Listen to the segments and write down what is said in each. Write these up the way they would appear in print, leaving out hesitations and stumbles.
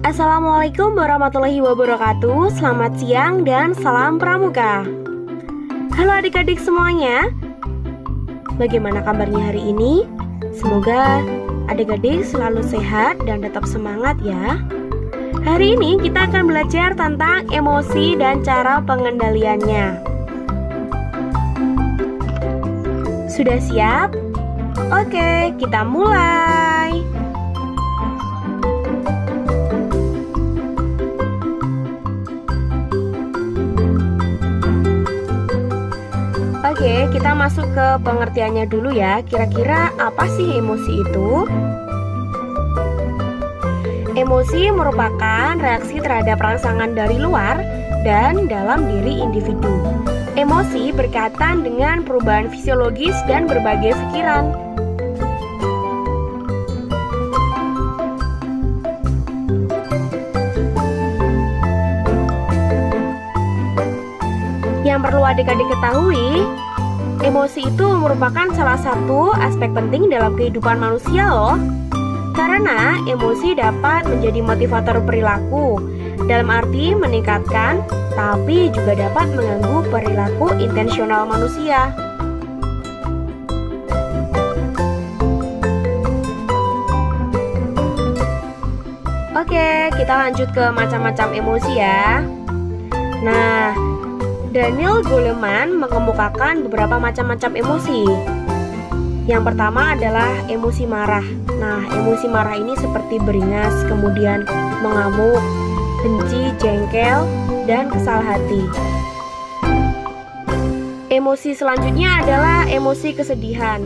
Assalamualaikum warahmatullahi wabarakatuh. Selamat siang dan salam pramuka. Halo adik-adik semuanya. Bagaimana kabarnya hari ini? Semoga adik-adik selalu sehat dan tetap semangat ya. Hari ini kita akan belajar tentang emosi dan cara pengendaliannya. Sudah siap? Oke, kita mulai. Oke, kita masuk ke pengertiannya dulu ya. Kira-kira apa sih emosi itu? Emosi merupakan reaksi terhadap rangsangan dari luar dan dalam diri individu. Emosi berkaitan dengan perubahan fisiologis dan berbagai pikiran. Yang perlu adik-adik ketahui, emosi itu merupakan salah satu aspek penting dalam kehidupan manusia loh. Karena emosi dapat menjadi motivator perilaku, dalam arti meningkatkan, tapi juga dapat mengganggu perilaku intensional manusia. Oke, kita lanjut ke macam-macam emosi ya. Nah, Daniel Goleman mengemukakan beberapa macam-macam emosi. Yang pertama adalah emosi marah. Nah, emosi marah ini seperti beringas, kemudian mengamuk, benci, jengkel, dan kesal hati. Emosi selanjutnya adalah emosi kesedihan,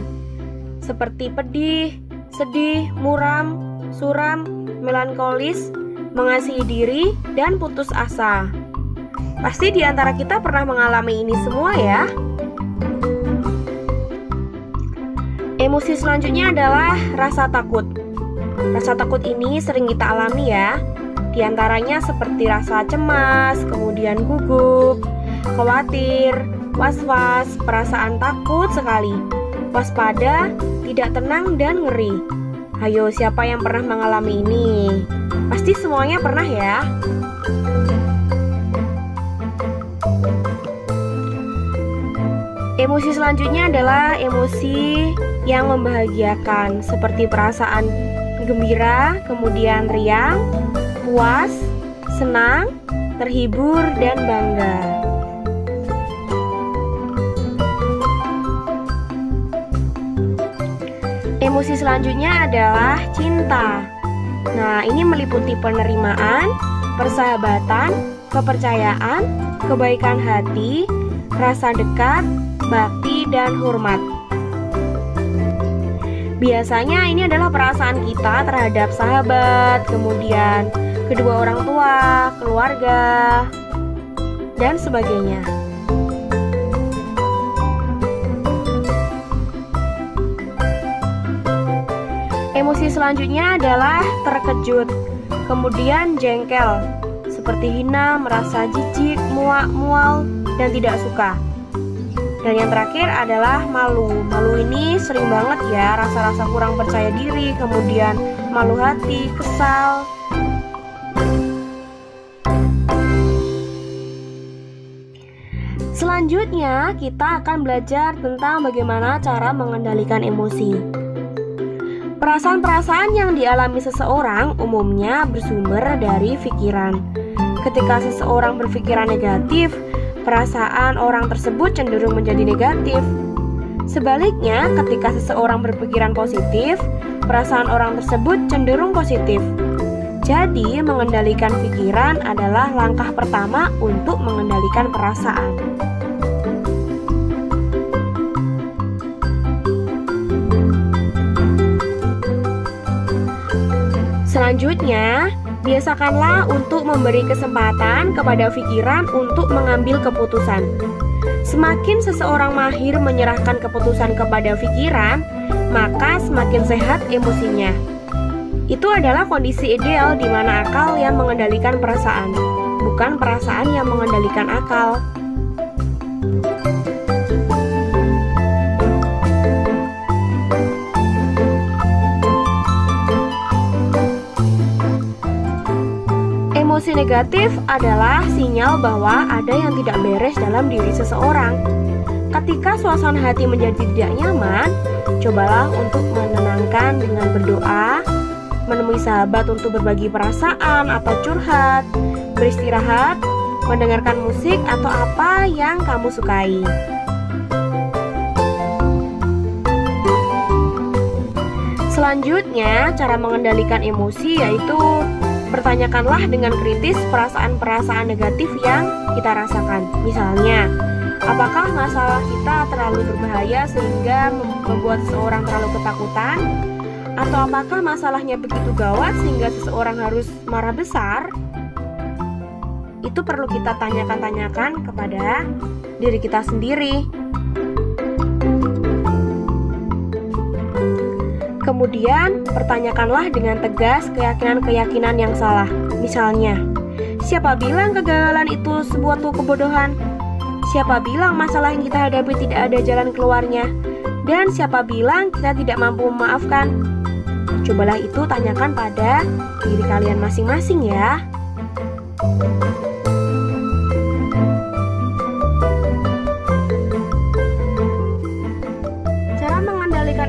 seperti pedih, sedih, muram, suram, melankolis, mengasihi diri, dan putus asa. Pasti di antara kita pernah mengalami ini semua ya. Emosi selanjutnya adalah rasa takut. Rasa takut ini sering kita alami ya. Di antaranya seperti rasa cemas, kemudian gugup, khawatir, was-was, perasaan takut sekali, waspada, tidak tenang, dan ngeri. Ayo, siapa yang pernah mengalami ini? Pasti semuanya pernah ya. Emosi selanjutnya adalah emosi yang membahagiakan, seperti perasaan gembira, kemudian riang, puas, senang, terhibur, dan bangga. Emosi selanjutnya adalah cinta. Nah, ini meliputi penerimaan, persahabatan, kepercayaan, kebaikan hati, rasa dekat, bakti, dan hormat. Biasanya ini adalah perasaan kita terhadap sahabat, kemudian kedua orang tua, keluarga, dan sebagainya. Emosi selanjutnya adalah terkejut, kemudian jengkel, seperti hina, merasa jijik, muak, mual, dan tidak suka. Dan yang terakhir adalah malu. Malu ini sering banget ya, rasa-rasa kurang percaya diri, kemudian malu hati, kesal. Selanjutnya kita akan belajar tentang bagaimana cara mengendalikan emosi. Perasaan-perasaan yang dialami seseorang umumnya bersumber dari pikiran. Ketika seseorang berpikiran negatif, perasaan orang tersebut cenderung menjadi negatif. Sebaliknya, ketika seseorang berpikiran positif, perasaan orang tersebut cenderung positif. Jadi, mengendalikan pikiran adalah langkah pertama untuk mengendalikan perasaan. Selanjutnya, biasakanlah untuk memberi kesempatan kepada pikiran untuk mengambil keputusan. Semakin seseorang mahir menyerahkan keputusan kepada pikiran, maka semakin sehat emosinya. Itu adalah kondisi ideal di mana akal yang mengendalikan perasaan, bukan perasaan yang mengendalikan akal. Emosi negatif adalah sinyal bahwa ada yang tidak beres dalam diri seseorang. Ketika suasana hati menjadi tidak nyaman, cobalah untuk menenangkan dengan berdoa, menemui sahabat untuk berbagi perasaan atau curhat, beristirahat, mendengarkan musik atau apa yang kamu sukai. Selanjutnya, cara mengendalikan emosi yaitu pertanyakanlah dengan kritis perasaan-perasaan negatif yang kita rasakan. Misalnya, apakah masalah kita terlalu berbahaya sehingga membuat seseorang terlalu ketakutan? Atau apakah masalahnya begitu gawat sehingga seseorang harus marah besar? Itu perlu kita tanyakan kepada diri kita sendiri. Kemudian, pertanyakanlah dengan tegas keyakinan-keyakinan yang salah. Misalnya, siapa bilang kegagalan itu sebuah kebodohan? Siapa bilang masalah yang kita hadapi tidak ada jalan keluarnya? Dan siapa bilang kita tidak mampu memaafkan? Cobalah itu tanyakan pada diri kalian masing-masing ya.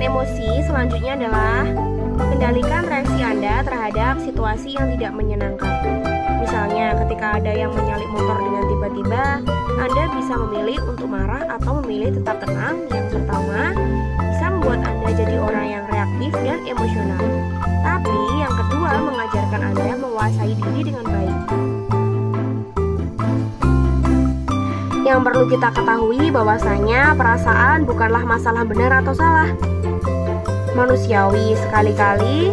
Emosi selanjutnya adalah kendalikan reaksi Anda terhadap situasi yang tidak menyenangkan. Misalnya, ketika ada yang menyalip motor dengan tiba-tiba, Anda bisa memilih untuk marah atau memilih tetap tenang. Yang pertama, bisa membuat Anda jadi orang yang reaktif dan emosional. Tapi yang kedua, mengajarkan Anda menguasai diri dengan baik. Yang perlu kita ketahui bahwasanya perasaan bukanlah masalah benar atau salah. Manusiawi sekali-kali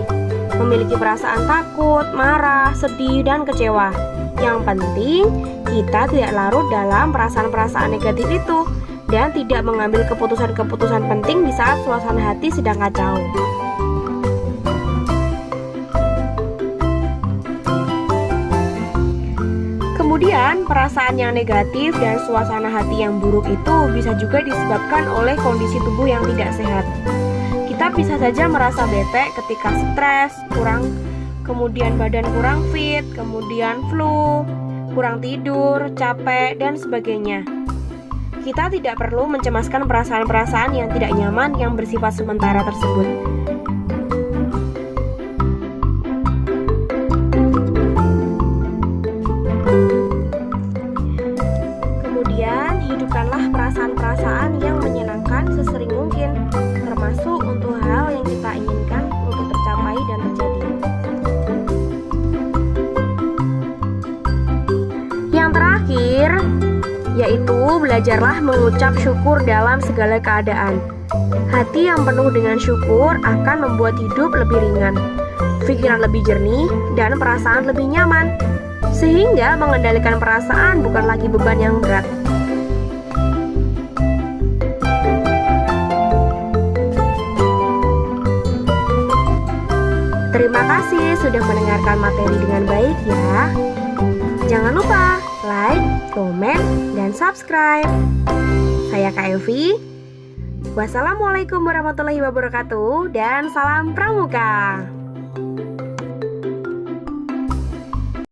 memiliki perasaan takut, marah, sedih, dan kecewa. Yang penting, kita tidak larut dalam perasaan-perasaan negatif itu dan tidak mengambil keputusan-keputusan penting di saat suasana hati sedang kacau. Kemudian, perasaan yang negatif dan suasana hati yang buruk itu bisa juga disebabkan oleh kondisi tubuh yang tidak sehat. Kita bisa saja merasa bete ketika stres, kemudian badan kurang fit, kemudian flu, kurang tidur, capek, dan sebagainya. Kita tidak perlu mencemaskan perasaan-perasaan yang tidak nyaman yang bersifat sementara tersebut. Kemudian, hidupkanlah perasaan-perasaan yang menyenangkan sesering mungkin, termasuk untuk hal yang kita inginkan untuk tercapai dan terjadi. Yang terakhir, yaitu belajarlah mengucap syukur dalam segala keadaan. Hati yang penuh dengan syukur akan membuat hidup lebih ringan, pikiran lebih jernih, dan perasaan lebih nyaman. Sehingga mengendalikan perasaan bukan lagi beban yang berat. Terima kasih sudah mendengarkan materi dengan baik ya. Jangan lupa like, komen, dan subscribe. Saya Kak Elvi. Wassalamualaikum warahmatullahi wabarakatuh dan salam pramuka.